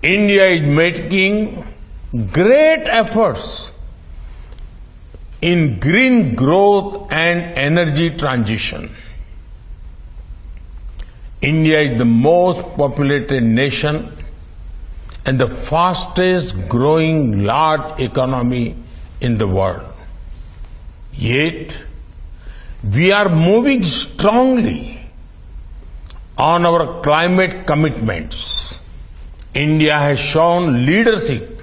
India is making great efforts in green growth and energy transition. India is the most populated nation and the fastest growing large economy in the world. Yet, we are moving strongly on our climate commitments. India has shown leadership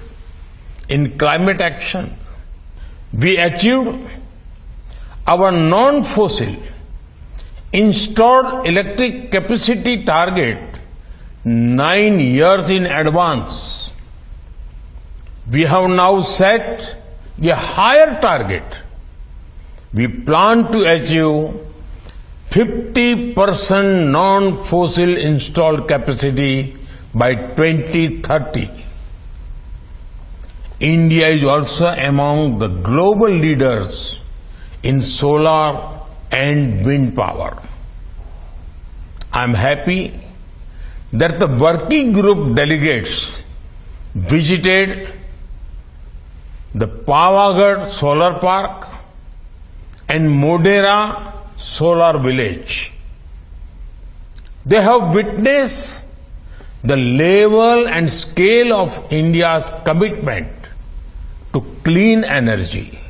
in climate action. We achieved our non-fossil installed electric capacity target 9 years in advance. We have now set a higher target. We plan to achieve 50% non-fossil installed capacity by 2030. India is also among the global leaders in solar and wind power. I am happy that the working group delegates visited the Pavagadh Solar Park and Modera Solar Village. They have witnessed the level and scale of India's commitment to clean energy.